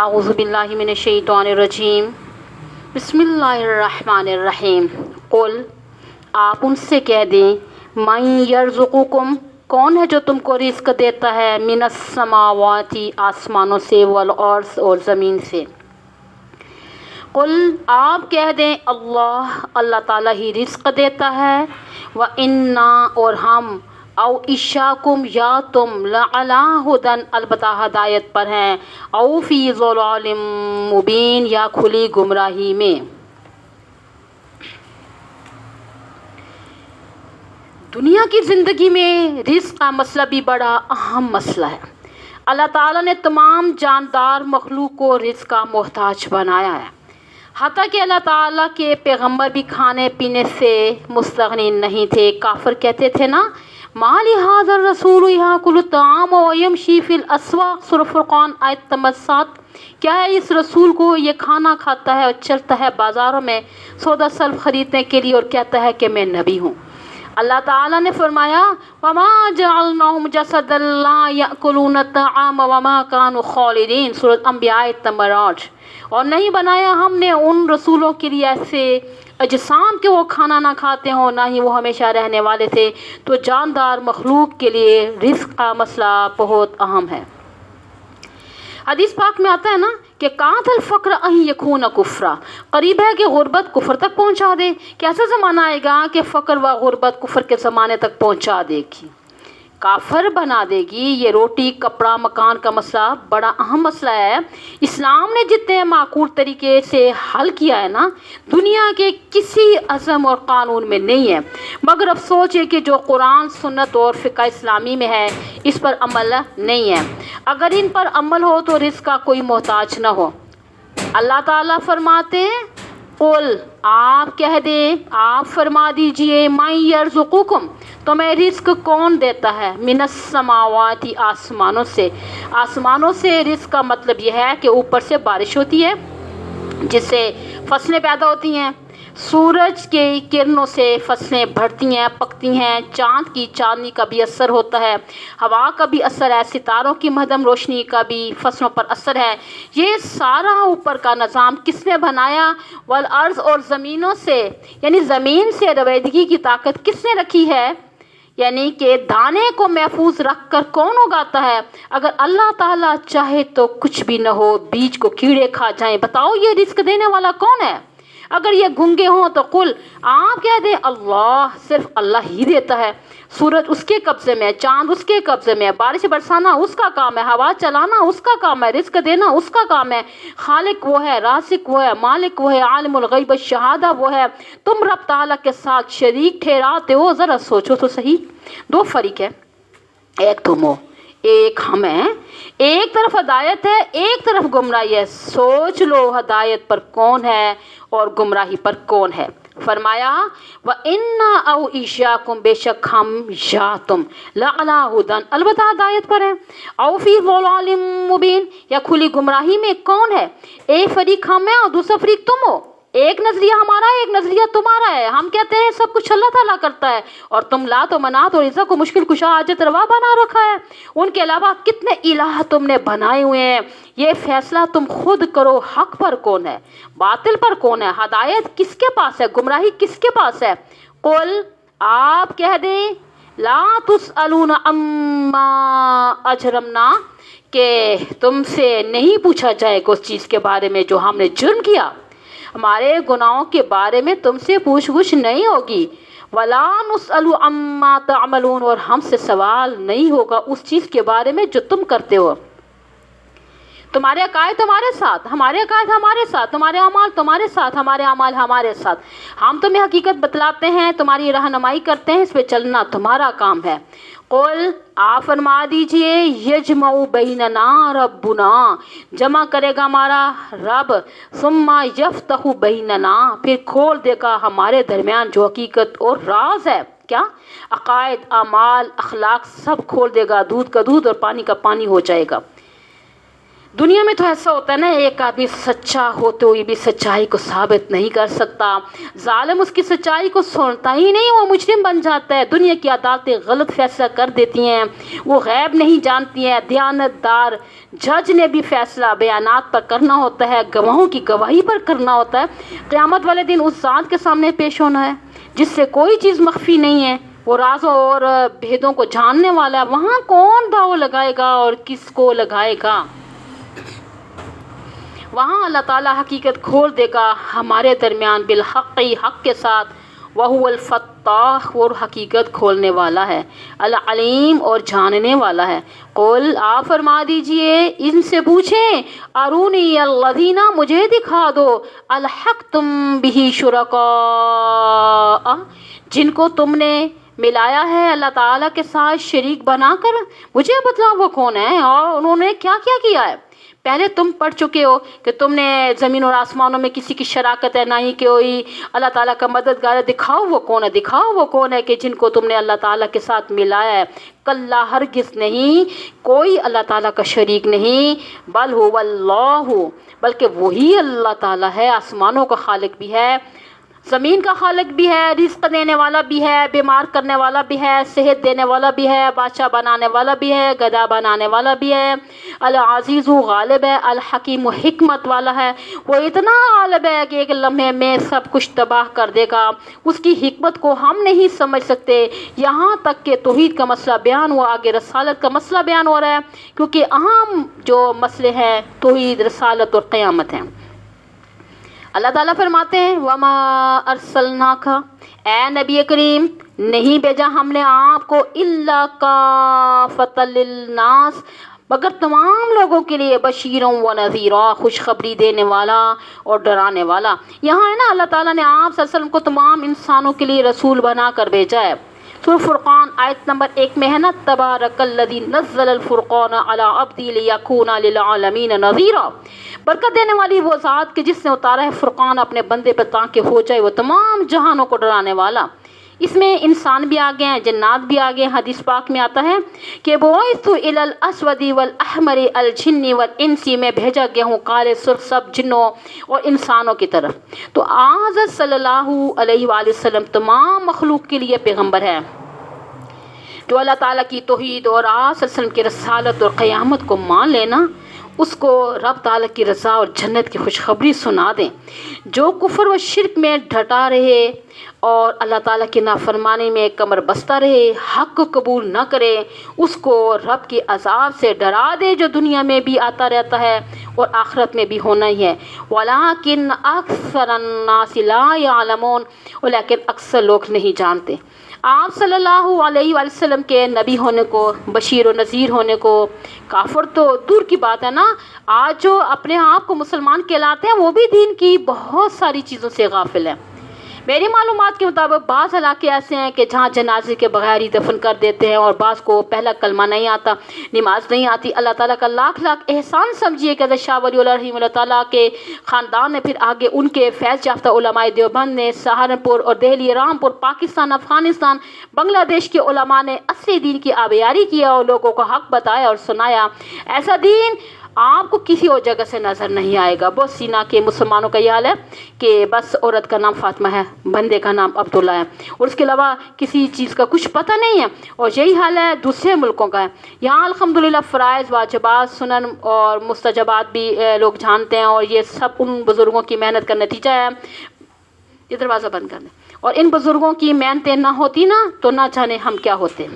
اعوذ باللہ من الشیطان الرجیم بسم اللہ الرحمن الرحیم قل آپ ان سے کہہ دیں من یرزقکم کون ہے جو تم کو رزق دیتا ہے من السماوات آسمانوں سے والارض اور زمین سے قل آپ کہہ دیں اللہ تعالیٰ ہی رزق دیتا ہے وَإِنَّا اور ہم او اشاکم یا تم لعلی ہدن البتہ ہدایت پر ہیں او فی ضلال مبین یا کھلی گمراہی میں۔ دنیا کی زندگی میں رزق کا مسئلہ بھی بڑا اہم مسئلہ ہے۔ اللہ تعالیٰ نے تمام جاندار مخلوق کو رزق کا محتاج بنایا ہے، حتیٰ کہ اللہ تعالیٰ کے پیغمبر بھی کھانے پینے سے مستغنی نہیں تھے۔ کافر کہتے تھے نا ما لهذا الرسول یاکل الطعام ویمشی فی الاسواق سورۃ فرقان آیت نمبر 7۔ کیا ہے اس رسول کو یہ کھانا کھاتا ہے اور چلتا ہے بازاروں میں سودا سلف خریدنے کے لیے اور کہتا ہے کہ میں نبی ہوں۔ اللہ تعالیٰ نے فرمایا وما جعلناهم جسدا لا یاکلون الطعام وما كانوا خالدین سورۃ انبیاء آیت نمبر 8۔ اور نہیں بنایا ہم نے ان رسولوں کے لیے ایسے اجسام کہ وہ کھانا نہ کھاتے ہوں، نہ ہی وہ ہمیشہ رہنے والے تھے۔ تو جاندار مخلوق کے لیے رزق کا مسئلہ بہت اہم ہے۔ حدیث پاک میں آتا ہے نا کہ کانت الفقر ان یکون کفرا، قریب ہے کہ غربت کفر تک پہنچا دے۔ کیسا زمانہ آئے گا کہ فقر و غربت کفر کے زمانے تک پہنچا دے گی، کافر بنا دے گی۔ یہ روٹی کپڑا مکان کا مسئلہ بڑا اہم مسئلہ ہے۔ اسلام نے جتنے معقول طریقے سے حل کیا ہے نا، دنیا کے کسی عزم اور قانون میں نہیں ہے، مگر افسوس ہے کہ جو قرآن سنت اور فقہ اسلامی میں ہے اس پر عمل نہیں ہے۔ اگر ان پر عمل ہو تو رزق کا کوئی محتاج نہ ہو۔ اللہ تعالیٰ فرماتے ہیں قل آپ کہہ دیں، آپ فرما دیجئے من یرزقکم تمہیں رزق کون دیتا ہے من السماوات آسمانوں سے۔ آسمانوں سے رزق کا مطلب یہ ہے کہ اوپر سے بارش ہوتی ہے جس سے فصلیں پیدا ہوتی ہیں، سورج کے کرنوں سے فصلیں بڑھتی ہیں پکتی ہیں، چاند کی چاندنی کا بھی اثر ہوتا ہے، ہوا کا بھی اثر ہے، ستاروں کی مہدم روشنی کا بھی فصلوں پر اثر ہے۔ یہ سارا اوپر کا نظام کس نے بنایا؟ والارض اور زمینوں سے، یعنی زمین سے رویدگی کی طاقت کس نے رکھی ہے؟ یعنی کہ دانے کو محفوظ رکھ کر کون اگاتا ہے؟ اگر اللہ تعالیٰ چاہے تو کچھ بھی نہ ہو، بیج کو کیڑے کھا جائیں، بتاؤ یہ رزق دینے والا کون ہے؟ اگر یہ گنگے ہوں تو قل آپ کہہ دیں اللہ، صرف اللہ ہی دیتا ہے۔ سورج اس کے قبضے میں، چاند اس کے قبضے میں، بارش برسانا اس کا کام ہے، ہوا چلانا اس کا کام ہے، رزق دینا اس کا کام ہے۔ خالق وہ ہے، رازق وہ ہے، مالک وہ ہے، عالم الغیب الشہادہ وہ ہے۔ تم رب تعالیٰ کے ساتھ شریک ٹھہراتے ہو؟ ذرا سوچو تو صحیح۔ دو فریق ہے، ایک تم ہو ایک ہم ہیں، ایک طرف ہدایت ہے ایک طرف گمراہی ہے۔ سوچ لو ہدایت پر کون ہے اور گمراہی پر کون ہے۔ فرمایا وَإِنَّا أَوْ إِشَاكُمْ بے شک ہم یا تم لَعَلَىٰ هُدًى البتہ ہدایت پر ہیں، أَوْ فِي ضَلَالٍ مُّبِينٍ یا کھلی گمراہی میں۔ کون ہے؟ ایک فریق ہم ہے اور دوسرا فریق تم ہو۔ ایک نظریہ ہمارا ہے ایک نظریہ تمہارا ہے۔ ہم کہتے ہیں سب کچھ اللہ تعالیٰ کرتا ہے اور تم لات و منات اور عزا کو مشکل کشا حاجت روا بنا رکھا ہے۔ ان کے علاوہ کتنے الہ تم نے بنائے ہوئے ہیں۔ یہ فیصلہ تم خود کرو، حق پر کون ہے باطل پر کون ہے، ہدایت کس کے پاس ہے، گمراہی کس کے پاس ہے۔ قل آپ کہہ دیں لا تسألون عما اجرمنا کہ تم سے نہیں پوچھا جائے گا اس چیز کے بارے میں جو ہم نے جرم کیا، ہمارے گناہوں کے بارے میں تم سے پوچھ گچھ نہیں ہوگی۔ ولا نسأل عما تعملون اور ہم سے سوال نہیں ہوگا اس چیز کے بارے میں جو تم کرتے ہو۔ تمہارے عقائد تمہارے ساتھ، ہمارے عقائد ہمارے ساتھ، تمہارے اعمال تمہارے ساتھ، ہمارے اعمال ہمارے ساتھ۔ ہم تمہیں حقیقت بتلاتے ہیں، تمہاری رہنمائی کرتے ہیں، اس پہ چلنا تمہارا کام ہے۔ قل آپ فرما دیجئے یجمع بیننا ربنا جمع کرے گا ہمارا رب، ثم یفتح بیننا پھر کھول دے گا ہمارے درمیان جو حقیقت اور راز ہے۔ کیا؟ عقائد، اعمال، اخلاق سب کھول دے گا، دودھ کا دودھ اور پانی کا پانی ہو جائے گا۔ دنیا میں تو ایسا ہوتا ہے نا، ایک آدمی سچا ہوتے ہوئے بھی سچائی کو ثابت نہیں کر سکتا، ظالم اس کی سچائی کو سنتا ہی نہیں، وہ مجرم بن جاتا ہے۔ دنیا کی عدالتیں غلط فیصلہ کر دیتی ہیں، وہ غیب نہیں جانتی ہیں۔ دیانت دار جج نے بھی فیصلہ بیانات پر کرنا ہوتا ہے، گواہوں کی گواہی پر کرنا ہوتا ہے۔ قیامت والے دن اس ذات کے سامنے پیش ہونا ہے جس سے کوئی چیز مخفی نہیں ہے، وہ رازوں اور بھیدوں کو جاننے والا ہے۔ وہاں کون داؤ لگائے گا اور کس کو لگائے گا؟ وہاں اللہ تعالیٰ حقیقت کھول دے گا ہمارے درمیان بالحق، حق کے ساتھ۔ وَهُوَ الْفَتَّاحُ، وہ حقیقت کھولنے والا ہے، العلیم اور جاننے والا ہے۔ قل، آپ فرما دیجئے، ان سے پوچھیں، ارونی الذین، مجھے دکھا دو، الحقتم بہ شرکاء، جن کو تم نے ملایا ہے اللہ تعالیٰ کے ساتھ شریک بنا کر، مجھے بتلاؤ وہ کون ہے اور انہوں نے کیا کیا کیا ہے۔ پہلے تم پڑھ چکے ہو کہ تم نے زمین اور آسمانوں میں کسی کی شراکت ہے نہ ہی کوئی اللہ تعالیٰ کا مددگار ہے۔ دکھاؤ وہ کون ہے، دکھاؤ وہ کون ہے کہ جن کو تم نے اللہ تعالیٰ کے ساتھ ملایا ہے۔ کلا، ہرگز نہیں، کوئی اللہ تعالیٰ کا شریک نہیں، بل هو اللہ، بلکہ وہی اللہ تعالیٰ ہے، آسمانوں کا خالق بھی ہے، زمین کا خالق بھی ہے، رزق دینے والا بھی ہے، بیمار کرنے والا بھی ہے، صحت دینے والا بھی ہے، بادشاہ بنانے والا بھی ہے، گدھا بنانے والا بھی ہے، العزیز غالب ہے، الحکیم حکمت والا ہے۔ وہ اتنا غالب ہے کہ ایک لمحے میں سب کچھ تباہ کر دے گا، اس کی حکمت کو ہم نہیں سمجھ سکتے۔ یہاں تک کہ توحید کا مسئلہ بیان ہوا، آگے رسالت کا مسئلہ بیان ہو رہا ہے، کیونکہ اہم جو مسئلے ہیں توحید، رسالت اور قیامت ہیں۔ اللہ تعالیٰ فرماتے ہیں، وَمَا أَرْسَلْنَاكَ، اے نبی کریم، نہیں بھیجا ہم نے آپ کو إِلَّا كَافَةً لِلنَّاسِ، مگر تمام لوگوں کے لیے، بشیرا و نذیرا، خوشخبری دینے والا اور ڈرانے والا۔ یہاں ہے نا، اللہ تعالیٰ نے آپ صلی اللہ علیہ وسلم کو تمام انسانوں کے لیے رسول بنا کر بھیجا ہے۔ سورہ فرقان آیت نمبر 1 میں ہے نا، تبارک الذی نزل الفرقان علی عبدہ لیکون للعالمین نذیرا، برکت دینے والی وہ ذات کہ جس نے اتارا ہے فرقان اپنے بندے پر تاکہ ہو جائے وہ تمام جہانوں کو ڈرانے والا۔ اس میں انسان بھی آگے ہیں، جنات بھی آگے ہیں۔ حدیث پاک میں آتا ہے کہ بعثت الی الاسود والاحمر الجن والانس، میں بھیجا گیا ہوں کالے سرخ سب جنوں اور انسانوں کی طرف۔ تو حضرت صلی اللہ علیہ وآلہ وسلم تمام مخلوق کے لیے پیغمبر ہے۔ جو اللہ تعالیٰ کی توحید اور آپ صلی اللہ علیہ وسلم کی رسالت اور قیامت کو مان لینا، اس کو رب تعالیٰ کی رضا اور جنت کی خوشخبری سنا دیں۔ جو کفر و شرک میں ڈٹا رہے اور اللہ تعالیٰ کی نافرمانی میں کمر بستہ رہے، حق کو قبول نہ کرے، اس کو رب کے عذاب سے ڈرا دے جو دنیا میں بھی آتا رہتا ہے اور آخرت میں بھی ہونا ہی ہے۔ وَلَٰكِنَّ أَكْثَرَ النَّاسِ لَا يَعْلَمُونَ، لیکن اکثر لوگ نہیں جانتے۔ آپ صلی اللہ علیہ وآلہ وسلم کے نبی ہونے کو، بشیر و نذیر ہونے کو، کافر تو دور کی بات ہے نا، آج جو اپنے آپ کو مسلمان کہلاتے ہیں وہ بھی دین کی بہت ساری چیزوں سے غافل ہیں۔ میری معلومات کے مطابق بعض علاقے ایسے ہیں کہ جہاں جنازے کے بغیر ہی دفن کر دیتے ہیں، اور بعض کو پہلا کلمہ نہیں آتا، نماز نہیں آتی۔ اللہ تعالیٰ کا لاکھ لاکھ احسان سمجھیے کہ حضرت شاہ ولی اللہ رحمہ اللہ تعالیٰ کے خاندان نے، پھر آگے ان کے فیض یافتہ علماء دیوبند نے، سہارنپور اور دہلی، رامپور، پاکستان، افغانستان، بنگلہ دیش کے علماء نے اصلی دین کی آبیاری کیا اور لوگوں کو حق بتایا اور سنایا۔ ایسا دین آپ کو کسی اور جگہ سے نظر نہیں آئے گا۔ بہت سینا کے مسلمانوں کا یہ حال ہے کہ بس عورت کا نام فاطمہ ہے، بندے کا نام عبداللہ ہے، اور اس کے علاوہ کسی چیز کا کچھ پتہ نہیں ہے، اور یہی حال ہے دوسرے ملکوں کا ہے۔ یہاں الحمدللہ فرائض، واجبات، سنن اور مستجبات بھی لوگ جانتے ہیں، اور یہ سب ان بزرگوں کی محنت کا نتیجہ ہے۔ یہ دروازہ بند کر دیں۔ اور ان بزرگوں کی محنتیں نہ ہوتی نا تو نہ جانے ہم کیا ہوتے۔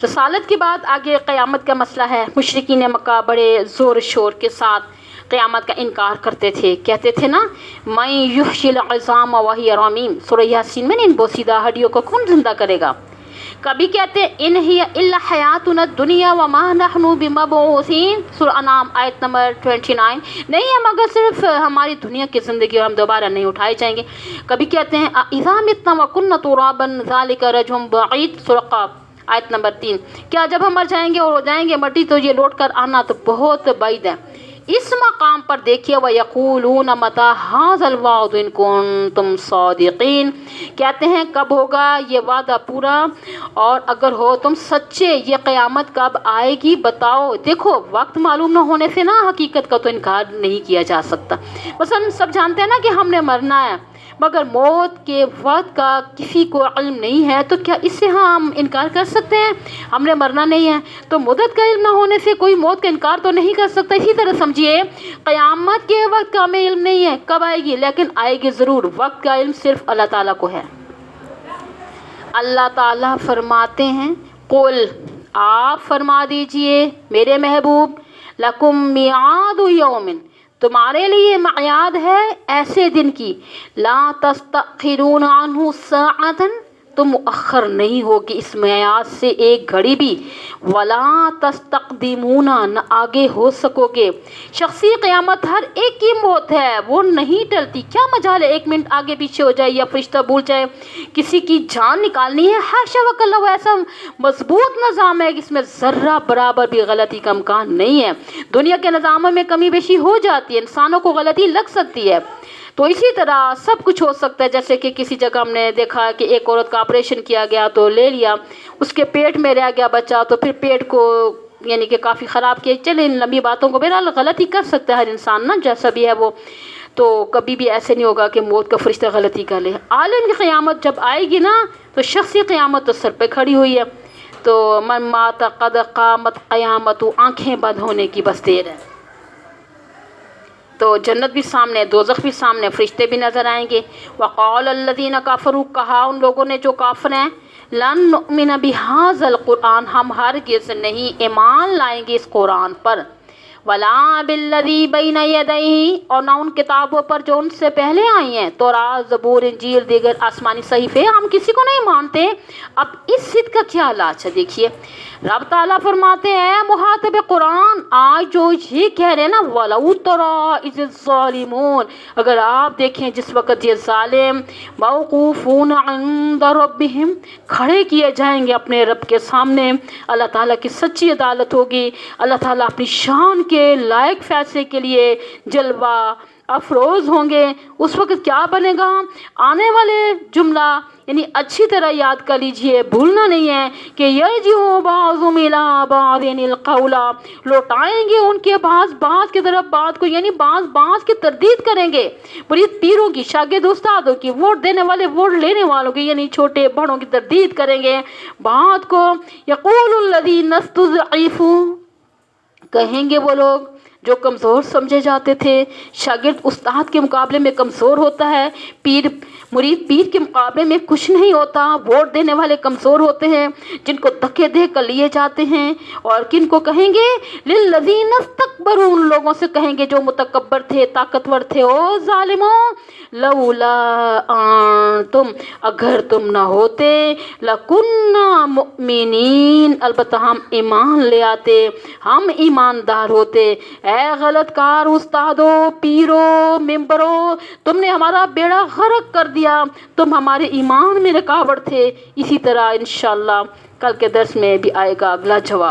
رسالت کے بعد آگے قیامت کا مسئلہ ہے۔ مشرکین مکہ بڑے زور شور کے ساتھ قیامت کا انکار کرتے تھے، کہتے تھے نا، مَن یحیی العظام وہی رمیم، سورہ یاسین میں ان بوسیدہ ہڈیوں کو کون زندہ کرے گا؟ کبھی کہتے ہیں ان ہی الا حیاتنا الدنیا وما نحن بمبعوثین، سورہ انعام آیت نمبر 29، نہیں ہے مگر صرف ہماری دنیا کی زندگی اور ہم دوبارہ نہیں اٹھائے جائیں گے۔ کبھی کہتے ہیں اذا متنا وکنا ترابا ذلک رجم بعید، سورہ قاف آیت نمبر 3، کیا جب ہم مر جائیں گے اور ہو جائیں گے مٹی تو یہ لوٹ کر آنا تو بہت بعید ہے۔ اس مقام پر دیکھیے وَيَقُولُونَ مَتَى هَٰذَا الْوَعْدُ إِن كُنتُمْ صَادِقِينَ، کہتے ہیں کب ہوگا یہ وعدہ پورا، اور اگر ہو تم سچے یہ قیامت کب آئے گی بتاؤ۔ دیکھو وقت معلوم نہ ہونے سے نا حقیقت کا تو انکار نہیں کیا جا سکتا۔ بس ہم سب جانتے ہیں نا کہ ہم نے مرنا ہے، مگر موت کے وقت کا کسی کو علم نہیں ہے، تو کیا اس سے ہم انکار کر سکتے ہیں؟ ہم نے مرنا نہیں ہے تو مدت کا علم نہ ہونے سے کوئی موت کا انکار تو نہیں کر سکتا۔ اسی طرح سمجھیے قیامت کے وقت کا ہمیں علم نہیں ہے کب آئے گی، لیکن آئے گی ضرور، وقت کا علم صرف اللہ تعالیٰ کو ہے۔ اللہ تعالیٰ فرماتے ہیں قل، آپ فرما دیجئے میرے محبوب، لکم میعاد یوم، تمہارے لیے میعاد ہے ایسے دن کی، لا تستأخرون عنہ ساعۃ، تم مؤخر نہیں ہوگی اس میعاد سے ایک گھڑی بھی، ولا تستقدمون، نہ آگے ہو سکو گے۔ شخصی قیامت ہر ایک کی موت ہے، وہ نہیں ٹلتی، کیا مجال ہے 1 منٹ آگے پیچھے ہو جائے یا فرشتہ بھول جائے۔ کسی کی جان نکالنی ہے، حاشا وکلا، وہ ایسا مضبوط نظام ہے کہ اس میں ذرہ برابر بھی غلطی کا امکان نہیں ہے۔ دنیا کے نظاموں میں کمی بیشی ہو جاتی ہے، انسانوں کو غلطی لگ سکتی ہے، تو اسی طرح سب کچھ ہو سکتا ہے۔ جیسے کہ کسی جگہ ہم نے دیکھا کہ ایک عورت کا آپریشن کیا گیا تو لے لیا، اس کے پیٹ میں رہ گیا بچہ، تو پھر پیٹ کو یعنی کہ کافی خراب کیا۔ چلے ان لمبی باتوں کو بہرحال غلطی کر سکتا ہے ہر انسان نا، جیسا بھی ہے وہ، تو کبھی بھی ایسے نہیں ہوگا کہ موت کا فرشتہ غلطی کر لے۔ عالم کی قیامت جب آئے گی نا تو شخصی قیامت تو سر پہ کھڑی ہوئی ہے، تو من مات قد قامت قیامت، آنکھیں بند ہونے کی بس دیر ہے۔ تو جنت بھی سامنے، دوزخ بھی سامنے، فرشتے بھی نظر آئیں گے۔ وقال الذین کفروا، کہا ان لوگوں نے جو کافر ہیں، لن نؤمن بہذا القرآن، ہم ہرگز نہیں ایمان لائیں گے اس قرآن پر، ولا بالذی بین یدیہ، اور نہ ان کتابوں پر جو ان سے پہلے آئی ہیں، تورات، زبور، انجیل، دیگر آسمانی صحیفے، ہم کسی کو نہیں مانتے۔ اب اس ضد کا کیا علاج ہے؟ دیکھیے رب تعالیٰ فرماتے ہیں مخاطب قرآن، آج جو یہ کہہ رہے ہیں نا وَلَوْ تَرَىٰ إِذِ الظَّالِمُونَ، اگر آپ دیکھیں جس وقت یہ ظالم موقوفون عند ربہم، کھڑے کیے جائیں گے اپنے رب کے سامنے، اللہ تعالیٰ کی سچی عدالت ہوگی، اللہ تعالیٰ اپنی شان کے لائق فیصلے کے لیے جلوہ افروز ہوں گے۔ اس وقت کیا بنے گا؟ آنے والے جملہ یعنی اچھی طرح یاد کر لیجئے، بھولنا نہیں ہے کہ یرجع بعضهم الی بعض القول، لوٹائیں گے ان کے بعض کی طرف بات کو، یعنی بعض کی تردید کریں گے۔ مرید پیروں کی، شاگرد استادوں کی، ووٹ دینے والے ووٹ لینے والوں کی، یعنی چھوٹے بڑوں کی تردید کریں گے بات کو۔ یقول الذین استضعفوا، کہیں گے وہ لوگ جو کمزور سمجھے جاتے تھے۔ شاگرد استاد کے مقابلے میں کمزور ہوتا ہے، مرید پیر کے مقابلے میں کچھ نہیں ہوتا۔ ووٹ دینے والے کمزور ہوتے ہیں جن کو دھکے دے کر لیے جاتے ہیں، اور کن کو کہیں گے؟ للذین استکبروا، ان لوگوں سے کہیں گے جو متکبر تھے، طاقتور تھے، او ظالموں، لولا انتم، اگر تم نہ ہوتے، لکنا مؤمنین، البتہ ہم ایمان لے آتے، ہم ایماندار ہوتے۔ اے غلط کار استادوں، پیروں، ممبروں، تم نے ہمارا بیڑا غرق کر دیا، تم ہمارے ایمان میں رکاوٹ تھے۔ اسی طرح انشاءاللہ کل کے درس میں بھی آئے گا اگلا جواب۔